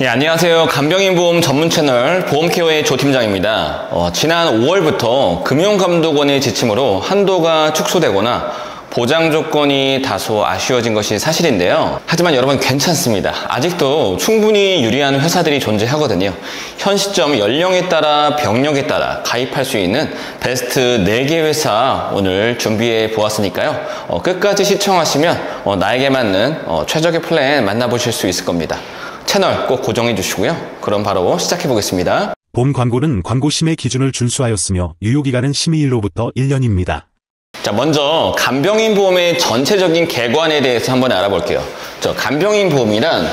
예, 안녕하세요. 간병인보험 전문 채널 보험케어의 조 팀장입니다. 지난 5월부터 금융감독원의 지침으로 한도가 축소되거나 보장 조건이 다소 아쉬워진 것이 사실인데요. 하지만 여러분 괜찮습니다. 아직도 충분히 유리한 회사들이 존재하거든요. 현 시점 연령에 따라 병력에 따라 가입할 수 있는 베스트 4개 회사 오늘 준비해 보았으니까요. 끝까지 시청하시면 나에게 맞는 최적의 플랜 만나보실 수 있을 겁니다. 채널 꼭 고정해 주시고요. 그럼 바로 시작해 보겠습니다. 본 광고는 광고 심의 기준을 준수하였으며 유효기간은 심의일로부터 1년입니다. 자, 먼저 간병인 보험의 전체적인 개관에 대해서 한번 알아볼게요. 간병인 보험이란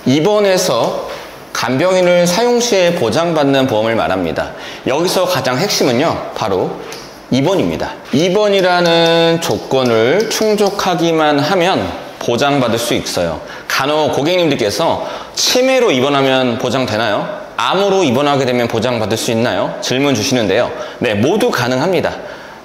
입원해서 간병인을 사용 시에 보장받는 보험을 말합니다. 여기서 가장 핵심은요, 바로 입원입니다. 입원이라는 조건을 충족하기만 하면 보장받을 수 있어요. 간혹 고객님들께서 치매로 입원하면 보장되나요? 암으로 입원하게 되면 보장받을 수 있나요? 질문 주시는데요. 네, 모두 가능합니다.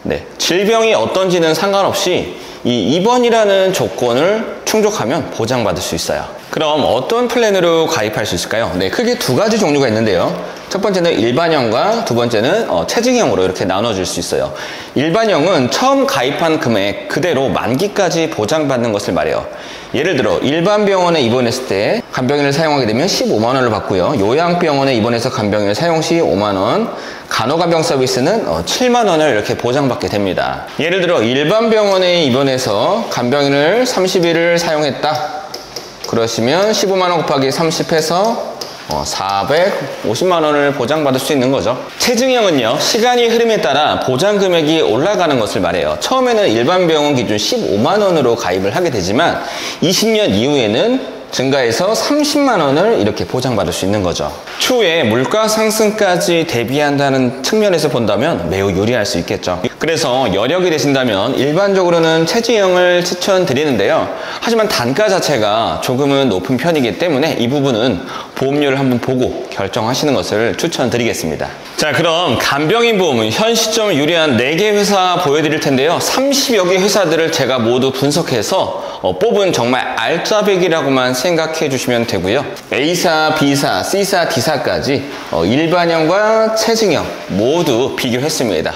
네, 질병이 어떤지는 상관없이 이 입원이라는 조건을 충족하면 보장받을 수 있어요. 그럼 어떤 플랜으로 가입할 수 있을까요? 네, 크게 두 가지 종류가 있는데요. 첫 번째는 일반형과 두 번째는 체증형으로 이렇게 나눠줄 수 있어요. 일반형은 처음 가입한 금액 그대로 만기까지 보장받는 것을 말해요. 예를 들어 일반 병원에 입원했을 때 간병인을 사용하게 되면 15만 원을 받고요. 요양병원에 입원해서 간병인을 사용 시 5만 원, 간호간병 서비스는 7만 원을 이렇게 보장받게 됩니다. 예를 들어 일반 병원에 입원해서 간병인을 30일을 사용했다. 그러시면 15만 원 곱하기 30 해서 450만 원을 보장받을 수 있는 거죠. 체증형은요, 시간이 흐름에 따라 보장 금액이 올라가는 것을 말해요. 처음에는 일반 병원 기준 15만 원으로 가입을 하게 되지만 20년 이후에는 증가해서 30만 원을 이렇게 보장받을 수 있는 거죠. 추후에 물가 상승까지 대비한다는 측면에서 본다면 매우 유리할 수 있겠죠. 그래서 여력이 되신다면 일반적으로는 체증형을 추천드리는데요. 하지만 단가 자체가 조금은 높은 편이기 때문에 이 부분은 보험료를 한번 보고 결정하시는 것을 추천드리겠습니다. 자, 그럼 간병인 보험은 현 시점 유리한 4개 회사 보여드릴 텐데요. 30여 개 회사들을 제가 모두 분석해서 뽑은 정말 알짜배기라고만 생각해 주시면 되고요. A사, B사, C사, D사까지 일반형과 체증형 모두 비교했습니다.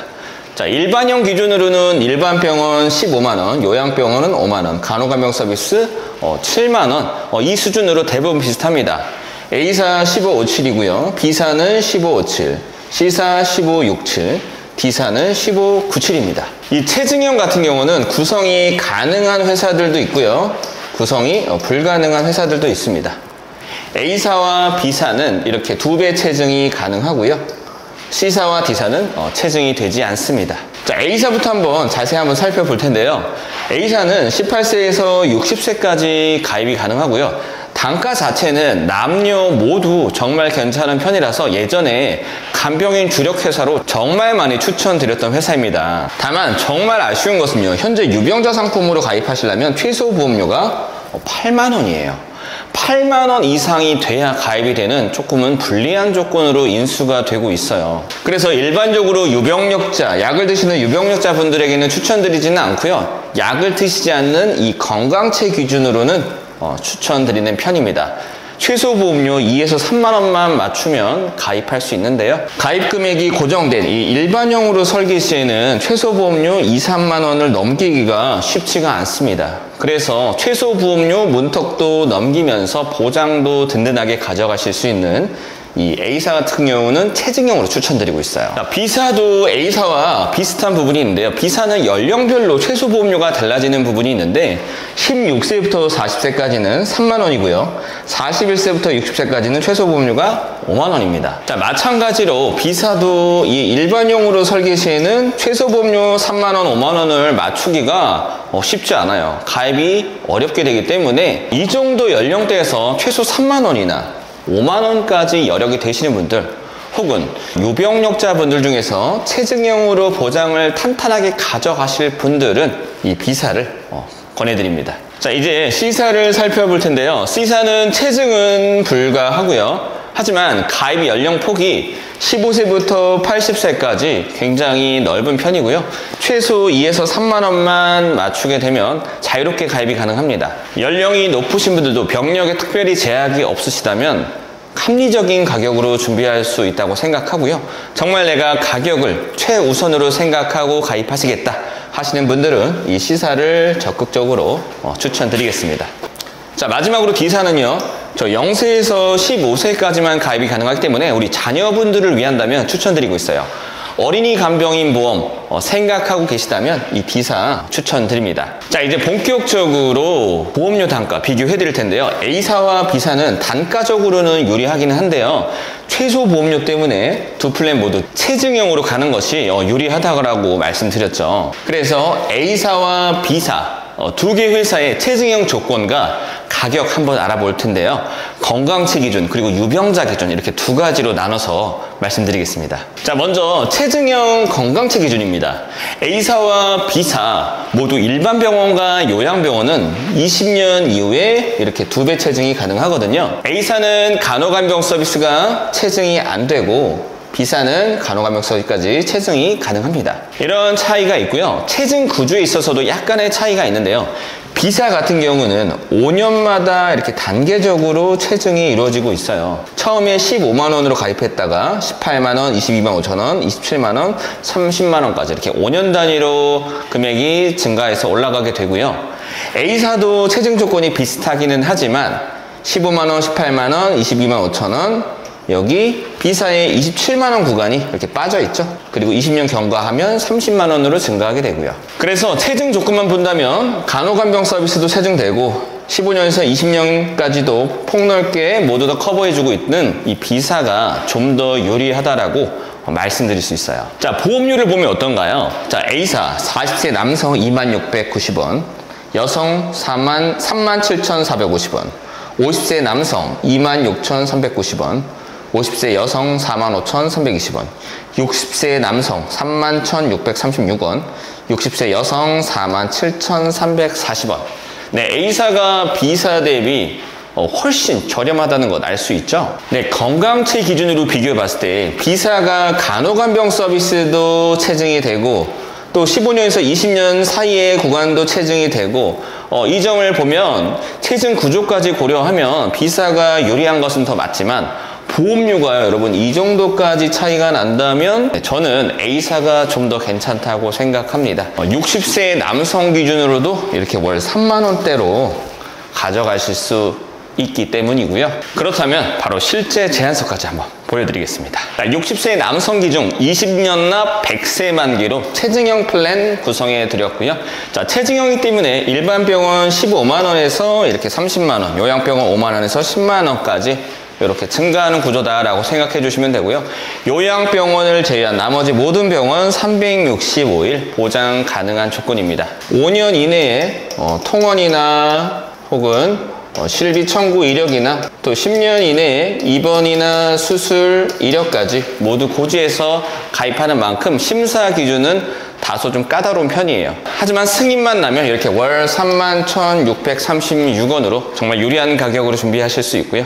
자, 일반형 기준으로는 일반 병원 15만 원, 요양병원은 5만 원, 간호간병 서비스 7만 원, 이 수준으로 대부분 비슷합니다. A사 1557이고요. B사는 1557, C사 1567, D사는 1597입니다. 이 체증형 같은 경우는 구성이 가능한 회사들도 있고요. 구성이 불가능한 회사들도 있습니다. A사와 B사는 이렇게 2배 체증이 가능하고요. C사와 D사는 체증이 되지 않습니다. 자, A사부터 한번 자세히 한번 살펴볼 텐데요. A사는 18세에서 60세까지 가입이 가능하고요. 단가 자체는 남녀 모두 정말 괜찮은 편이라서 예전에 간병인 주력 회사로 정말 많이 추천드렸던 회사입니다. 다만 정말 아쉬운 것은요, 현재 유병자 상품으로 가입하시려면 최소 보험료가 8만 원이에요. 8만 원 이상이 돼야 가입이 되는 조금은 불리한 조건으로 인수가 되고 있어요. 그래서 일반적으로 유병력자, 약을 드시는 유병력자 분들에게는 추천드리지는 않고요. 약을 드시지 않는 이 건강체 기준으로는 추천드리는 편입니다. 최소 보험료 2에서 3만 원만 맞추면 가입할 수 있는데요. 가입 금액이 고정된 이 일반형으로 설계 시에는 최소 보험료 2, 3만 원을 넘기기가 쉽지가 않습니다. 그래서 최소 보험료 문턱도 넘기면서 보장도 든든하게 가져가실 수 있는 이 A사 같은 경우는 체증형으로 추천드리고 있어요. 자, B사도 A사와 비슷한 부분이 있는데요. B사는 연령별로 최소 보험료가 달라지는 부분이 있는데 16세부터 40세까지는 3만 원이고요. 41세부터 60세까지는 최소 보험료가 5만 원입니다. 자, 마찬가지로 B사도 이 일반형으로 설계 시에는 최소 보험료 3만 원, 5만 원을 맞추기가 쉽지 않아요. 가입이 어렵게 되기 때문에 이 정도 연령대에서 최소 3만 원이나 5만 원까지 여력이 되시는 분들, 혹은 유병력자분들 중에서 체증형으로 보장을 탄탄하게 가져가실 분들은 이 B사를 권해드립니다. 자, 이제 C사를 살펴볼 텐데요. C사는 체증은 불가하고요. 하지만 가입 연령폭이 15세부터 80세까지 굉장히 넓은 편이고요. 최소 2에서 3만 원만 맞추게 되면 자유롭게 가입이 가능합니다. 연령이 높으신 분들도 병력에 특별히 제약이 없으시다면 합리적인 가격으로 준비할 수 있다고 생각하고요. 정말 내가 가격을 최우선으로 생각하고 가입하시겠다 하시는 분들은 이 시사를 적극적으로 추천드리겠습니다. 자, 마지막으로 D사는요, 저 0세에서 15세까지만 가입이 가능하기 때문에 우리 자녀분들을 위한다면 추천드리고 있어요. 어린이 간병인 보험 생각하고 계시다면 이 D사 추천드립니다. 자, 이제 본격적으로 보험료 단가 비교해 드릴 텐데요. A사와 B사는 단가적으로는 유리하기는 한데요. 최소 보험료 때문에 두 플랜 모두 체증형으로 가는 것이 유리하다고 말씀드렸죠. 그래서 A사와 B사 두 개 회사의 체증형 조건과 가격 한번 알아볼 텐데요. 건강치 기준 그리고 유병자 기준 이렇게 두 가지로 나눠서 말씀드리겠습니다. 자, 먼저 체증형 건강치 기준입니다. A사와 B사 모두 일반 병원과 요양병원은 20년 이후에 이렇게 2배 체증이 가능하거든요. A사는 간호간병 서비스가 체증이 안 되고 B사는 간호간병 서비스까지 체증이 가능합니다. 이런 차이가 있고요. 체증 구조에 있어서도 약간의 차이가 있는데요. B사 같은 경우는 5년마다 이렇게 단계적으로 체증이 이루어지고 있어요. 처음에 15만 원으로 가입했다가 18만 원, 22만 5천 원, 27만 원, 30만 원까지 이렇게 5년 단위로 금액이 증가해서 올라가게 되고요. A사도 체증 조건이 비슷하기는 하지만 15만 원, 18만 원, 22만 5천 원, 여기 B사의 27만 원 구간이 이렇게 빠져 있죠. 그리고 20년 경과하면 30만 원으로 증가하게 되고요. 그래서 체증 조건만 본다면 간호간병 서비스도 체증되고 15년에서 20년까지도 폭넓게 모두 다 커버해주고 있는 이 B사가 좀 더 유리하다라고 말씀드릴 수 있어요. 자, 보험료를 보면 어떤가요? 자, A사 40세 남성 2690원, 여성 37,450원, 50세 남성 26,390원, 50세 여성 45,320원, 60세 남성 31,636원, 60세 여성 47,340원. 네, A사가 B사 대비 훨씬 저렴하다는 것 알 수 있죠? 네, 건강치 기준으로 비교해 봤을 때 B사가 간호간병 서비스도 체증이 되고 또 15년에서 20년 사이의 구간도 체증이 되고 이 점을 보면 체증 구조까지 고려하면 B사가 유리한 것은 더 맞지만 보험료가요, 여러분, 이 정도까지 차이가 난다면 저는 A사가 좀 더 괜찮다고 생각합니다. 60세 남성 기준으로도 이렇게 월 3만 원대로 가져가실 수 있기 때문이고요. 그렇다면 바로 실제 제안서까지 한번 보여드리겠습니다. 60세 남성 기준 20년 납 100세 만기로 체증형 플랜 구성해 드렸고요. 자, 체증형이기 때문에 일반 병원 15만 원에서 이렇게 30만 원, 요양병원 5만 원에서 10만 원까지 이렇게 증가하는 구조다라고 생각해 주시면 되고요. 요양병원을 제외한 나머지 모든 병원 365일 보장 가능한 조건입니다. 5년 이내에 통원이나 혹은 실비 청구 이력이나 또 10년 이내에 입원이나 수술 이력까지 모두 고지해서 가입하는 만큼 심사 기준은 다소 좀 까다로운 편이에요. 하지만 승인만 나면 이렇게 월 31,636원으로 정말 유리한 가격으로 준비하실 수 있고요.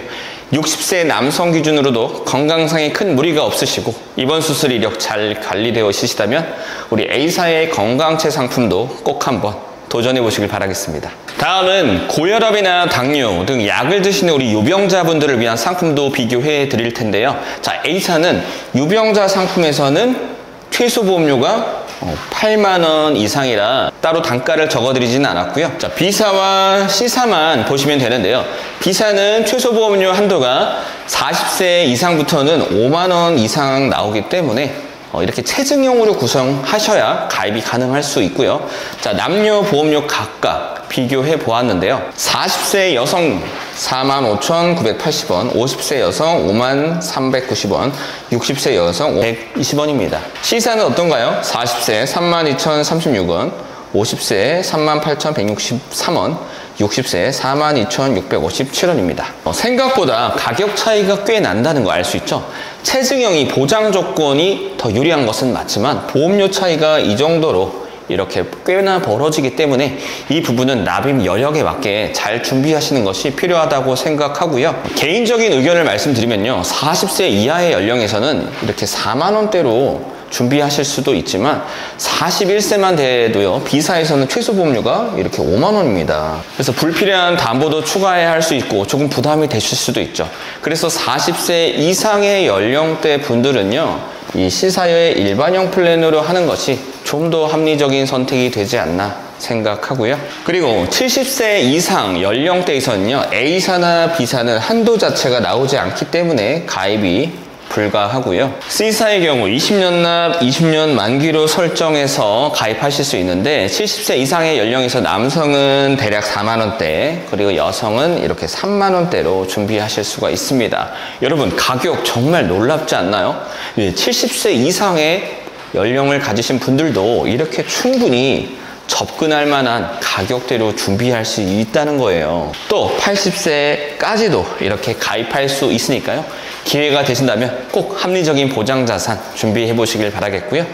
60세 남성 기준으로도 건강상에 큰 무리가 없으시고 입원 수술 이력 잘 관리되어 있으시다면 우리 A사의 건강체 상품도 꼭 한번 도전해 보시길 바라겠습니다. 다음은 고혈압이나 당뇨 등 약을 드시는 우리 유병자분들을 위한 상품도 비교해 드릴 텐데요. 자, A사는 유병자 상품에서는 최소 보험료가 8만 원 이상이라 따로 단가를 적어드리지는 않았고요. 자, B사와 C사만 보시면 되는데요. B사는 최소 보험료 한도가 40세 이상부터는 5만 원 이상 나오기 때문에 이렇게 체증형으로 구성하셔야 가입이 가능할 수 있고요. 자, 남녀 보험료 각각 비교해 보았는데요. 40세 여성 45,980원, 50세 여성 53,390원, 60세 여성 120원입니다. C사는 어떤가요? 40세 32,036원, 50세 38,163원, 60세 42,657원입니다. 생각보다 가격 차이가 꽤 난다는 거 알 수 있죠? 체증형이 보장 조건이 더 유리한 것은 맞지만 보험료 차이가 이 정도로 이렇게 꽤나 벌어지기 때문에 이 부분은 납입 여력에 맞게 잘 준비하시는 것이 필요하다고 생각하고요. 개인적인 의견을 말씀드리면요. 40세 이하의 연령에서는 이렇게 4만 원대로 준비하실 수도 있지만 41세만 돼도요, B사에서는 최소 보험료가 이렇게 5만 원입니다. 그래서 불필요한 담보도 추가해야 할 수 있고 조금 부담이 되실 수도 있죠. 그래서 40세 이상의 연령대 분들은요, 이 C사의 일반형 플랜으로 하는 것이 좀 더 합리적인 선택이 되지 않나 생각하고요. 그리고 70세 이상 연령대에서는요, A사나 B사는 한도 자체가 나오지 않기 때문에 가입이 불가하고요. C사의 경우 20년 납, 20년 만기로 설정해서 가입하실 수 있는데 70세 이상의 연령에서 남성은 대략 4만 원대, 그리고 여성은 이렇게 3만 원대로 준비하실 수가 있습니다. 여러분, 가격 정말 놀랍지 않나요? 70세 이상의 연령을 가지신 분들도 이렇게 충분히 접근할 만한 가격대로 준비할 수 있다는 거예요. 또 80세까지도 이렇게 가입할 수 있으니까요. 기회가 되신다면 꼭 합리적인 보장자산 준비해 보시길 바라겠고요.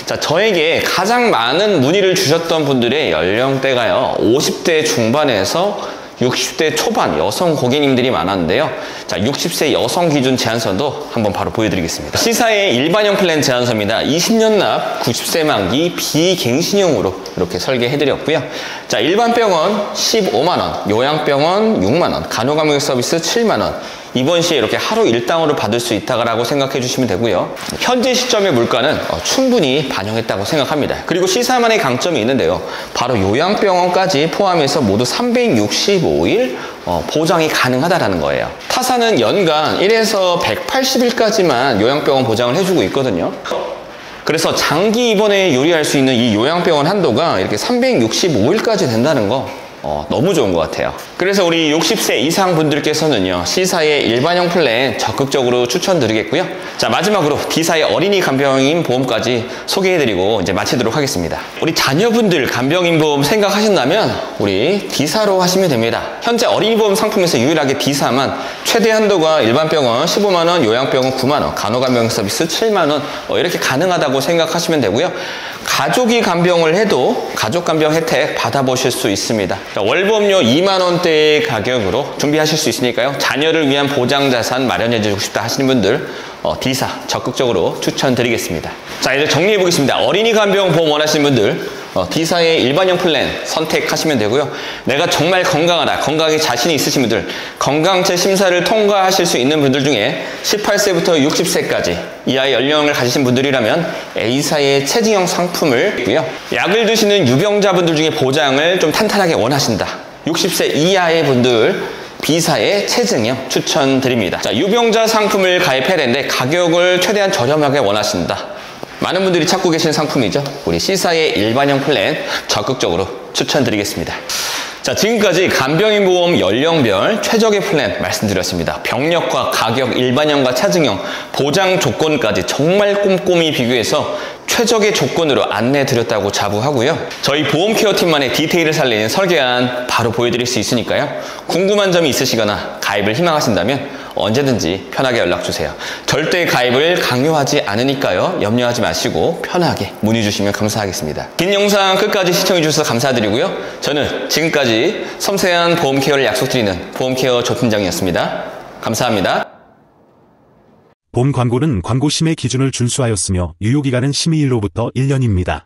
자, 저에게 가장 많은 문의를 주셨던 분들의 연령대가요, 50대 중반에서 60대 초반 여성 고객님들이 많았는데요. 자, 60세 여성 기준 제한서도 한번 바로 보여드리겠습니다. C사의 일반형 플랜 제한서입니다. 20년 납, 90세 만기, 비갱신형으로 이렇게 설계해드렸고요. 자, 일반 병원 15만 원, 요양병원 6만 원, 간호감독 서비스 7만 원. 이번 시에 이렇게 하루 일당으로 받을 수 있다고 생각해 주시면 되고요. 현재 시점의 물가는 충분히 반영했다고 생각합니다. 그리고 C사만의 강점이 있는데요. 바로 요양병원까지 포함해서 모두 365일 보장이 가능하다는 거예요. 타사는 연간 1에서 180일까지만 요양병원 보장을 해주고 있거든요. 그래서 장기 입원에 유리할 수 있는 이 요양병원 한도가 이렇게 365일까지 된다는 거, 너무 좋은 것 같아요. 그래서 우리 60세 이상 분들께서는요, C사의 일반형 플랜 적극적으로 추천드리겠고요. 자, 마지막으로 D사의 어린이 간병인 보험까지 소개해드리고 이제 마치도록 하겠습니다. 우리 자녀분들 간병인 보험 생각하신다면 우리 D사로 하시면 됩니다. 현재 어린이 보험 상품에서 유일하게 D사만 최대 한도가 일반 병원 15만 원, 요양병원 9만 원, 간호간병 서비스 7만 원 이렇게 가능하다고 생각하시면 되고요. 가족이 간병을 해도 가족 간병 혜택 받아보실 수 있습니다. 자, 월보험료 2만 원대의 가격으로 준비하실 수 있으니까요. 자녀를 위한 보장자산 마련해 주고 싶다 하시는 분들 D사 적극적으로 추천드리겠습니다. 자, 이제 정리해 보겠습니다. 어린이 간병 보험 원하시는 분들 D사의 일반형 플랜 선택하시면 되고요. 내가 정말 건강하다, 건강에 자신이 있으신 분들, 건강체 심사를 통과하실 수 있는 분들 중에 18세부터 60세까지 이하의 연령을 가지신 분들이라면 A사의 체증형 상품을 있고요. 약을 드시는 유병자분들 중에 보장을 좀 탄탄하게 원하신다, 60세 이하의 분들 B사의 체증형 추천드립니다. 자, 유병자 상품을 가입해야 되는데 가격을 최대한 저렴하게 원하신다, 많은 분들이 찾고 계신 상품이죠. 우리 C사의 일반형 플랜 적극적으로 추천드리겠습니다. 자, 지금까지 간병인 보험 연령별 최적의 플랜 말씀드렸습니다. 병력과 가격, 일반형과 차증형, 보장 조건까지 정말 꼼꼼히 비교해서 최적의 조건으로 안내해 드렸다고 자부하고요. 저희 보험케어팀만의 디테일을 살리는 설계안 바로 보여드릴 수 있으니까요. 궁금한 점이 있으시거나 가입을 희망하신다면 언제든지 편하게 연락주세요. 절대 가입을 강요하지 않으니까요. 염려하지 마시고 편하게 문의 주시면 감사하겠습니다. 긴 영상 끝까지 시청해 주셔서 감사드리고요. 저는 지금까지 섬세한 보험케어를 약속드리는 보험케어 조팀장이었습니다. 감사합니다. 본 광고는 광고 심의 기준을 준수하였으며 유효기간은 심의일로부터 1년입니다.